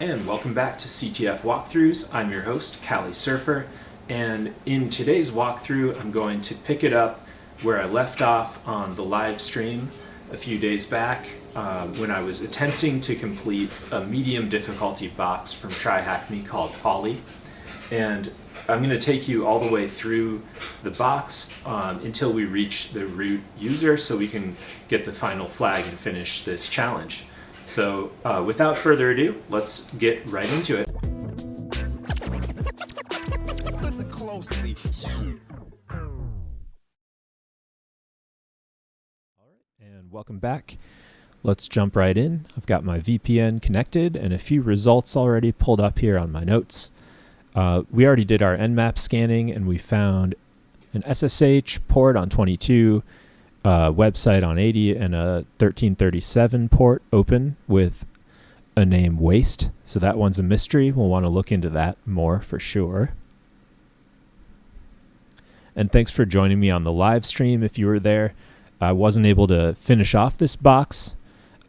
And welcome back to CTF Walkthroughs. I'm your host, Callie Surfer, and in today's walkthrough, I'm going to pick it up where I left off on the live stream a few days back when I was attempting to complete a medium difficulty box from TryHackMe called Ollie. And I'm going to take you all the way through the box until we reach the root user so we can get the final flag and finish this challenge. So without further ado, let's get right into it. Listen closely. And welcome back. Let's jump right in. I've got my VPN connected and a few results already pulled up here on my notes. We already did our Nmap scanning and we found an SSH port on 22, website on 80, and a 1337 port open with a name waste. So that one's a mystery. We'll want to look into that more for sure. And thanks for joining me on the live stream if you were there. I wasn't able to finish off this box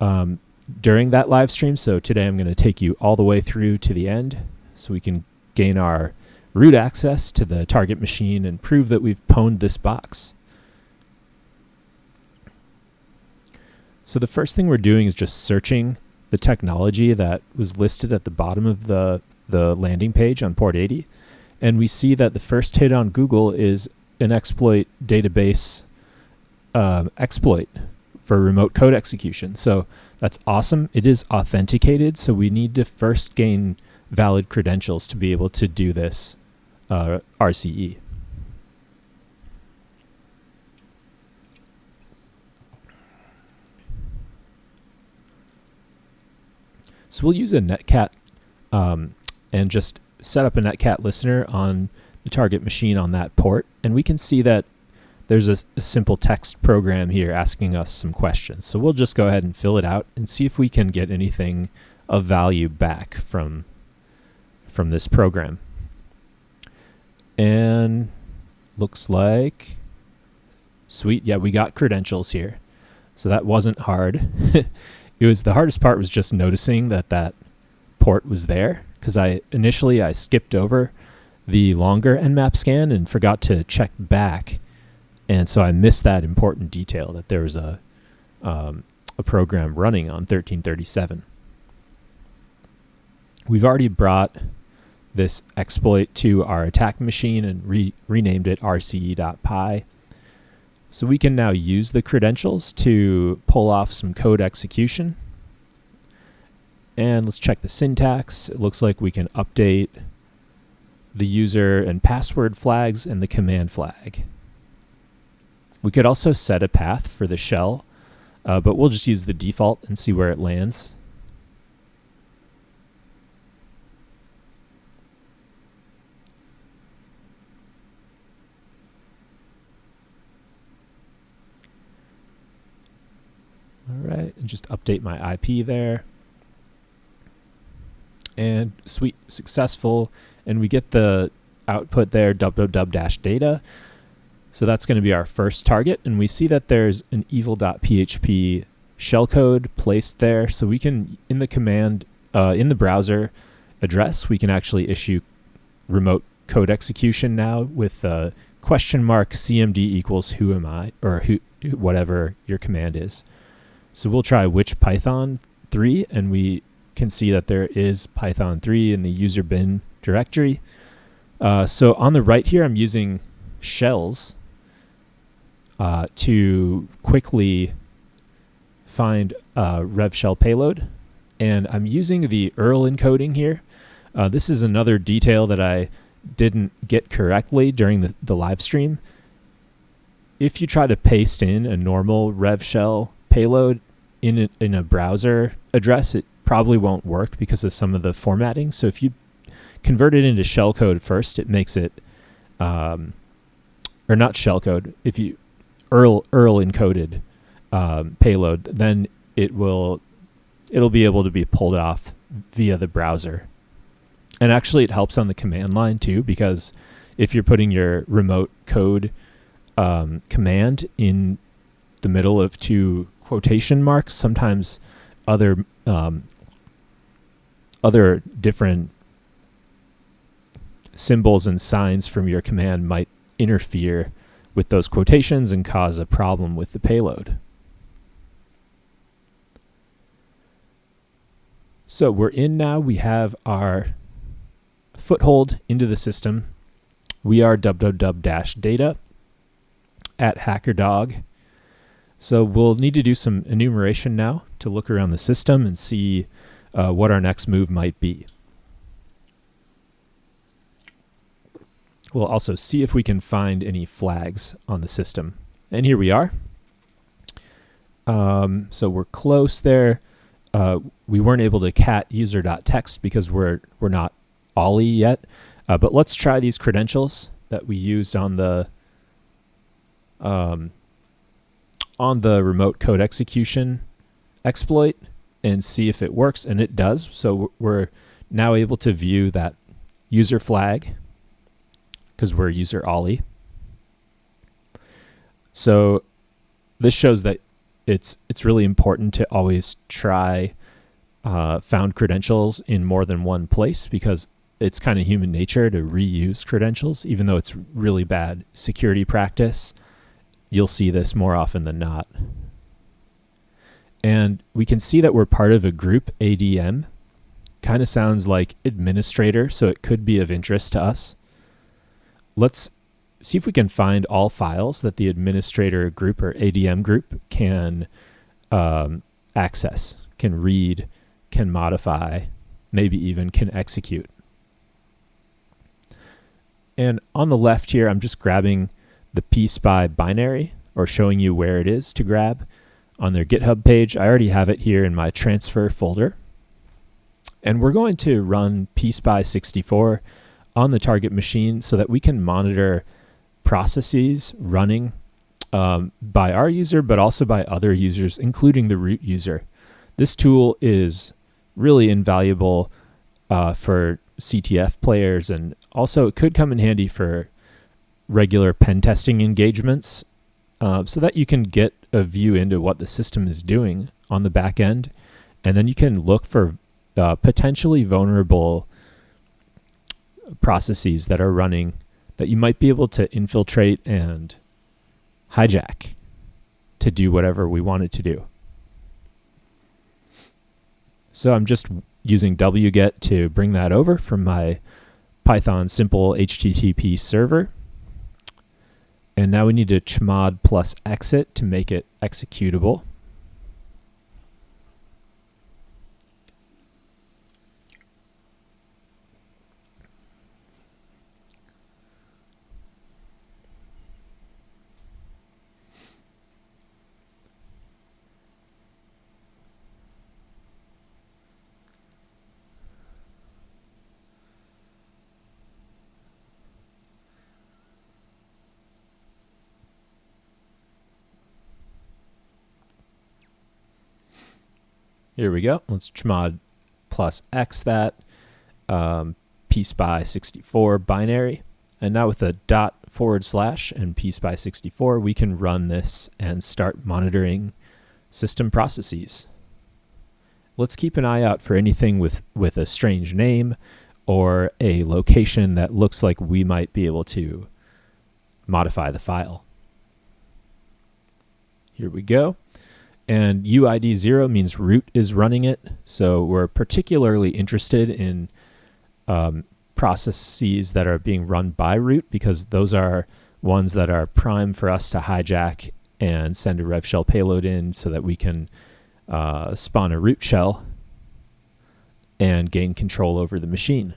during that live stream, so today I'm going to take you all the way through to the end so we can gain our root access to the target machine and prove that we've pwned this box. So the first thing we're doing is just searching the technology that was listed at the bottom of the landing page on port 80. And we see that the first hit on Google is an exploit database exploit for remote code execution. So that's awesome. It is authenticated, so we need to first gain valid credentials to be able to do this RCE. So we'll use a netcat and just set up a netcat listener on the target machine on that port. And we can see that there's a simple text program here asking us some questions. So we'll just go ahead and fill it out and see if we can get anything of value back from this program. And looks like, sweet, yeah, we got credentials here. So that wasn't hard. The hardest part was just noticing that port was there, because initially I skipped over the longer Nmap scan and forgot to check back, and so I missed that important detail that there was a program running on 1337. We've already brought this exploit to our attack machine and renamed it rce.py. So we can now use the credentials to pull off some code execution. And let's check the syntax. It looks like we can update the user and password flags and the command flag. We could also set a path for the shell, but we'll just use the default and see where it lands. All right, and just update my IP there. And sweet, successful. And we get the output there, www-data. So that's going to be our first target. And we see that there's an evil.php shellcode placed there. So we can, in the command, in the browser address, we can actually issue remote code execution now with $cmd equals who am I, or who, whatever your command is. So we'll try which Python 3, and we can see that there is Python 3 in the user bin directory. So on the right here, I'm using shells to quickly find revshell payload. And I'm using the URL encoding here. This is another detail that I didn't get correctly during the live stream. If you try to paste in a normal revshell payload in a browser address, it probably won't work because of some of the formatting. So if you convert it into shellcode first, it makes it, or not shellcode, if you URL encoded payload, then it'll be able to be pulled off via the browser. And actually it helps on the command line too, because if you're putting your remote code command in the middle of two quotation marks, sometimes other other different symbols and signs from your command might interfere with those quotations and cause a problem with the payload. So we're in now. We have our foothold into the system. We are www-data at hackerdog. So we'll need to do some enumeration now to look around the system and see what our next move might be. We'll also see if we can find any flags on the system. And here we are. So we're close there. We weren't able to cat user.text because we're not Ollie yet. But let's try these credentials that we used on the remote code execution exploit and see if it works, and it does. So we're now able to view that user flag because we're user Ollie. So this shows that it's really important to always try found credentials in more than one place, because it's kind of human nature to reuse credentials, even though it's really bad security practice. You'll see this more often than not. And we can see that we're part of a group, ADM. Kind of sounds like administrator, so it could be of interest to us. Let's see if we can find all files that the administrator group or ADM group can access, can read, can modify, maybe even can execute. And on the left here, I'm just grabbing the piece by binary, or showing you where it is to grab on their GitHub page. I already have it here in my transfer folder. And we're going to run piece by 64 on the target machine so that we can monitor processes running by our user, but also by other users, including the root user. This tool is really invaluable for CTF players, and also it could come in handy for regular pen testing engagements, so that you can get a view into what the system is doing on the back end, and then you can look for potentially vulnerable processes that are running that you might be able to infiltrate and hijack to do whatever we want it to do. So I'm just using wget to bring that over from my Python simple HTTP server. And now we need to chmod plus exit to make it executable. Here we go. Let's chmod plus x that piece by 64 binary. And now with a ./ and piece by 64, we can run this and start monitoring system processes. Let's keep an eye out for anything with a strange name or a location that looks like we might be able to modify the file. Here we go. And UID 0 means root is running it. So we're particularly interested in processes that are being run by root, because those are ones that are prime for us to hijack and send a revshell payload in so that we can spawn a root shell and gain control over the machine.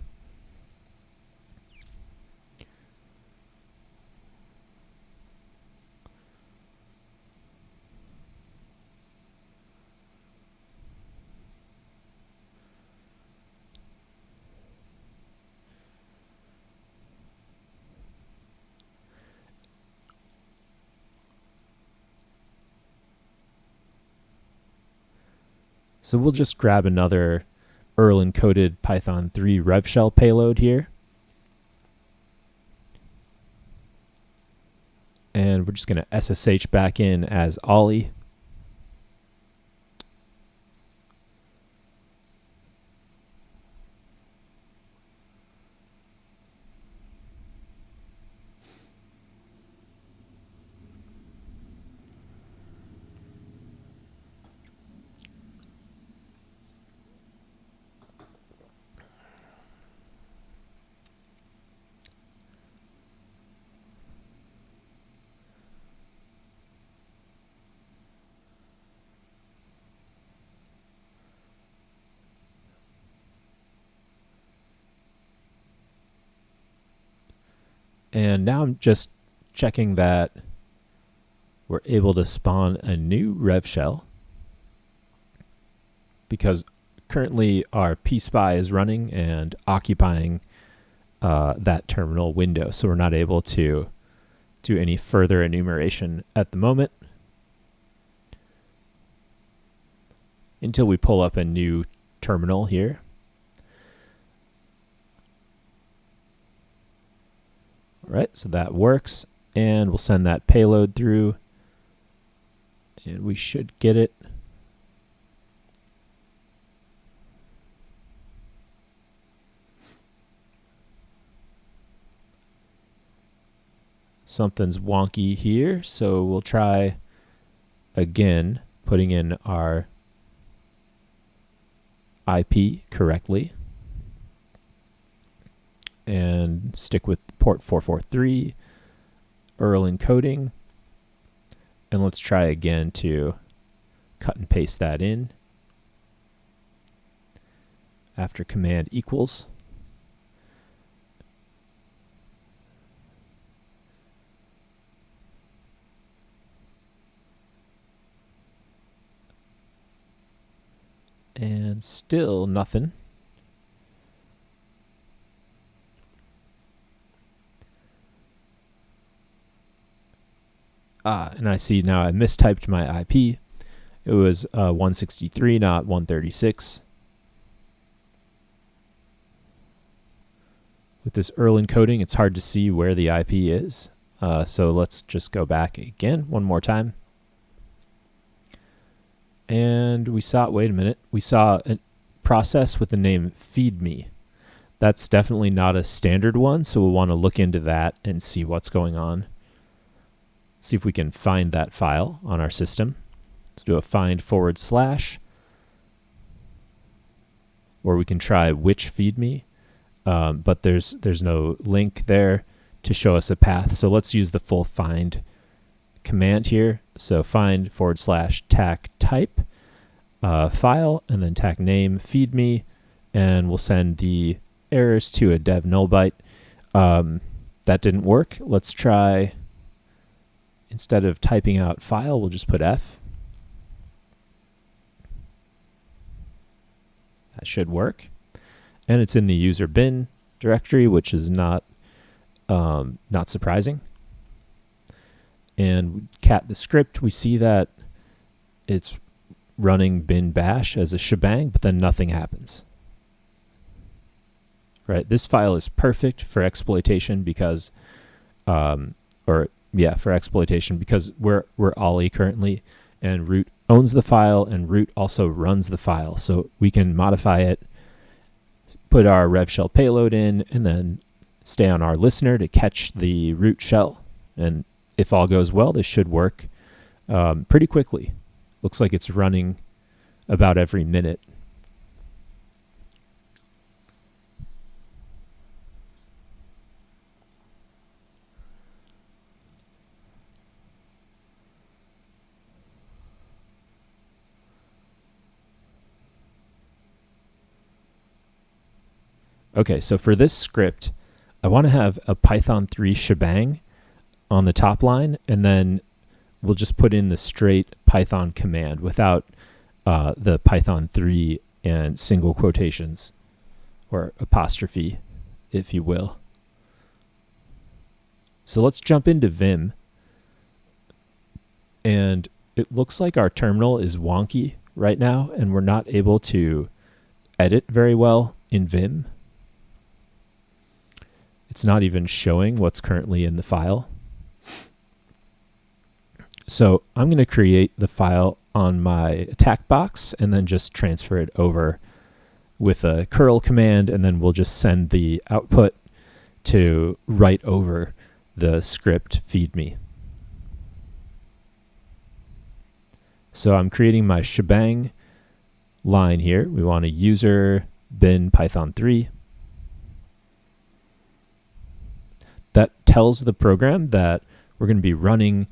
So we'll just grab another Erl encoded Python 3 revshell payload here. And we're just going to SSH back in as Ollie. And now I'm just checking that we're able to spawn a new revshell, because currently our pspy is running and occupying that terminal window, so we're not able to do any further enumeration at the moment until we pull up a new terminal here. All right, so that works, and we'll send that payload through, and we should get it. Something's wonky here, so we'll try again putting in our IP correctly and stick with port 443, URL encoding, and let's try again to cut and paste that in after command equals. And still nothing. And I see now I mistyped my IP. It was 163, not 136. With this URL encoding, it's hard to see where the IP is. So let's just go back again one more time. And we saw, wait a minute, we saw a process with the name feedme. That's definitely not a standard one, so we'll want to look into that and see what's going on. See if we can find that file on our system. Let's do a find /, or we can try which feedme, but there's no link there to show us a path. So let's use the full find command here. So find / tac type file, and then tac name feedme, and we'll send the errors to a dev null byte. That didn't work. Let's try, instead of typing out file, we'll just put F. That should work. And it's in the user bin directory, which is not surprising. And we cat the script, we see that it's running bin bash as a shebang, but then nothing happens. Right, this file is perfect for exploitation because, for exploitation because we're Ollie currently, and root owns the file, and root also runs the file. So we can modify it, put our revshell payload in, and then stay on our listener to catch the root shell. And if all goes well, this should work pretty quickly. Looks like it's running about every minute. Okay, so for this script, I want to have a Python 3 shebang on the top line, and then we'll just put in the straight Python command without the Python 3 and single quotations, or apostrophe, if you will. So let's jump into Vim. And it looks like our terminal is wonky right now, and we're not able to edit very well in Vim. It's not even showing what's currently in the file. So I'm going to create the file on my attack box and then just transfer it over with a curl command, and then we'll just send the output to write over the script feedme. So I'm creating my shebang line here. We want a user bin Python 3. That tells the program that we're going to be running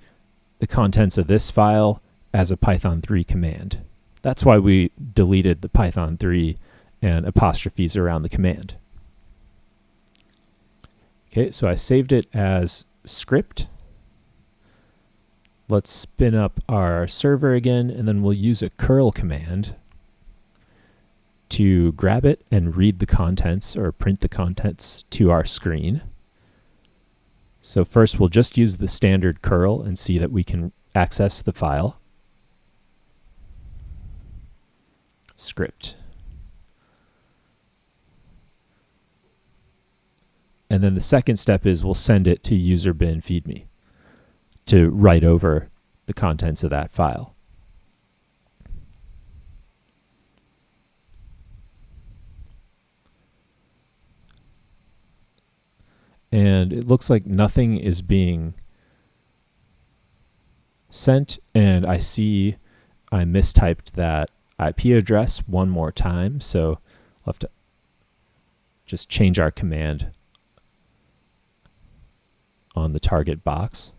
the contents of this file as a Python 3 command. That's why we deleted the Python 3 and apostrophes around the command. Okay, so I saved it as script. Let's spin up our server again, and then we'll use a curl command to grab it and read the contents or print the contents to our screen. So first we'll just use the standard curl and see that we can access the file. Script. And then the second step is we'll send it to user bin feedme to write over the contents of that file. And it looks like nothing is being sent, and I see I mistyped that IP address one more time, so we'll have to just change our command on the target box.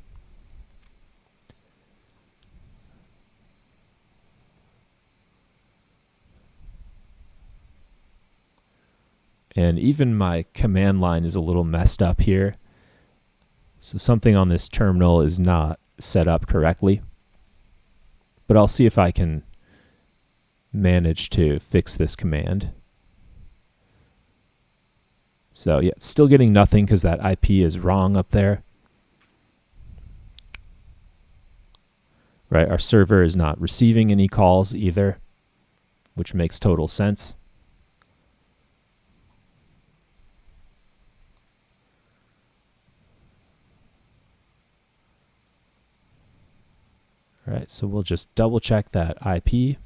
And even my command line is a little messed up here. So something on this terminal is not set up correctly. But I'll see if I can manage to fix this command. So yeah, it's still getting nothing because that IP is wrong up there. Right, our server is not receiving any calls either, which makes total sense. All right, so we'll just double check that IP.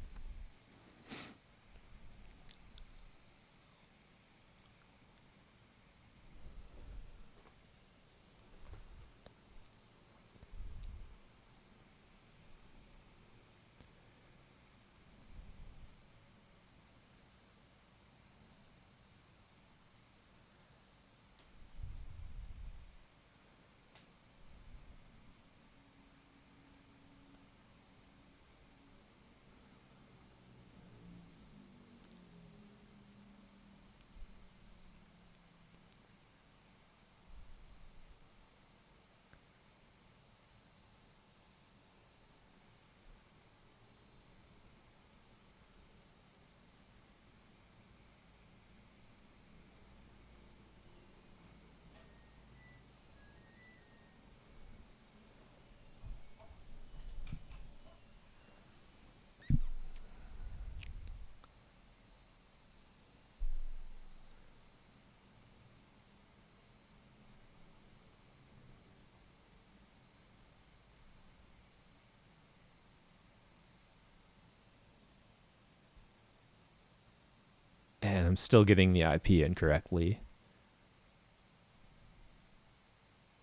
And I'm still getting the IP incorrectly.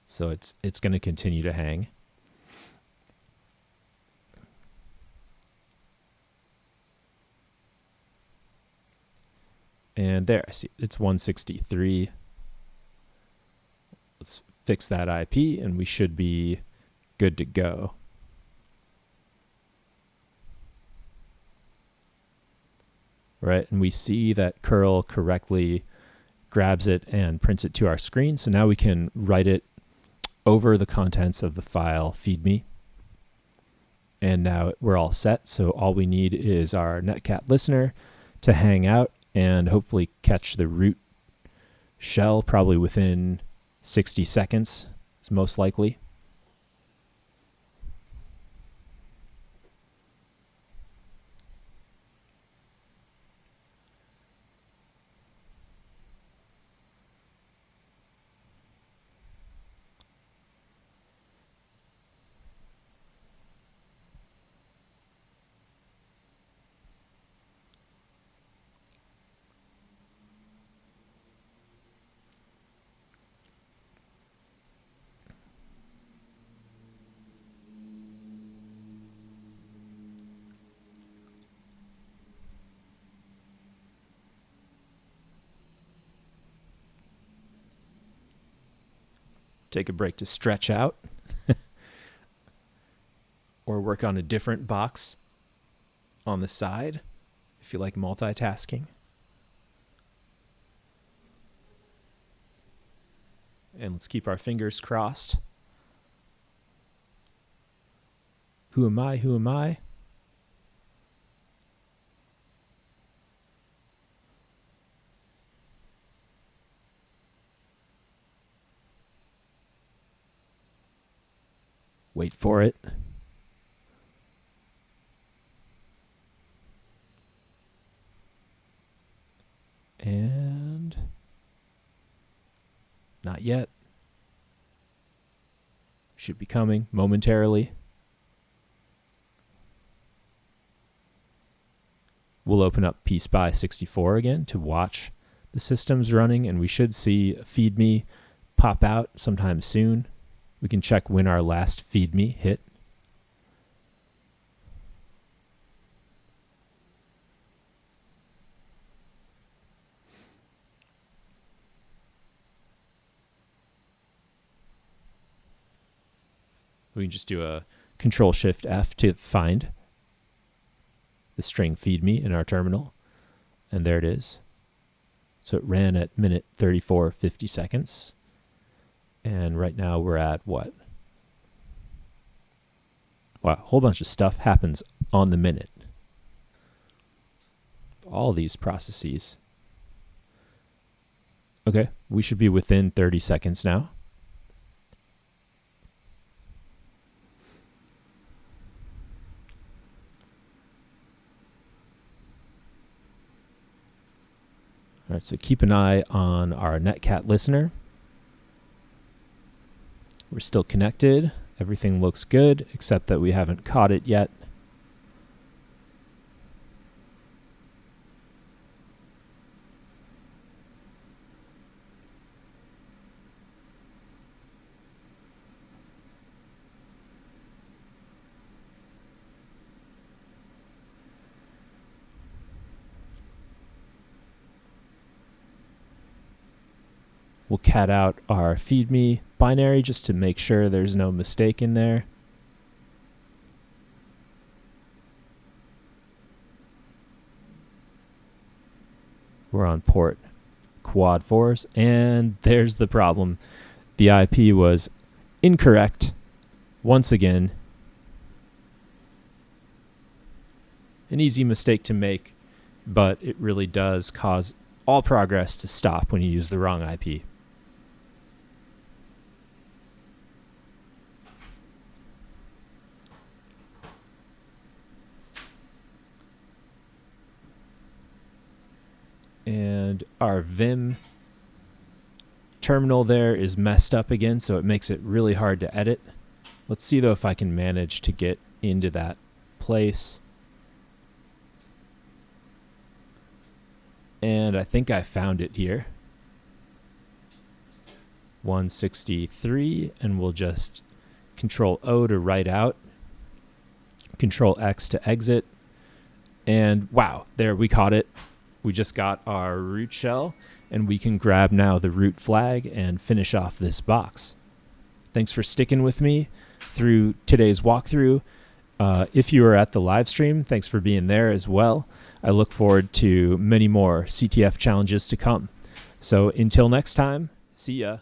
So it's going to continue to hang. And there, I see it's 163. Let's fix that IP and we should be good to go. Right, and we see that curl correctly grabs it and prints it to our screen. So now we can write it over the contents of the file feedme. And now we're all set. So all we need is our netcat listener to hang out and hopefully catch the root shell probably within 60 seconds is most likely. Take a break to stretch out or work on a different box on the side if you like multitasking. And let's keep our fingers crossed. Who am I? Who am I? Wait for it. And not yet. Should be coming momentarily. We'll open up pspy64 again to watch the systems running, and we should see feedme pop out sometime soon. We can check when our last feedme hit. We can just do a Control-Shift-F to find the string feedme in our terminal. And there it is. So it ran at minute 34:50 seconds. And right now we're at what? Wow, a whole bunch of stuff happens on the minute. All these processes. Okay, we should be within 30 seconds now. All right, so keep an eye on our netcat listener. We're still connected. Everything looks good, except that we haven't caught it yet. We'll cat out our feedme binary just to make sure there's no mistake in there. We're on port quad 4s, and there's the problem. The IP was incorrect once again. An easy mistake to make, but it really does cause all progress to stop when you use the wrong IP. And our Vim terminal there is messed up again, so it makes it really hard to edit. Let's see though if I can manage to get into that place. And I think I found it here. 163, and we'll just Control O to write out, Control X to exit, and wow, there, we caught it. We just got our root shell, and we can grab now the root flag and finish off this box. Thanks for sticking with me through today's walkthrough. If you were at the live stream, thanks for being there as well. I look forward to many more CTF challenges to come. So until next time, see ya.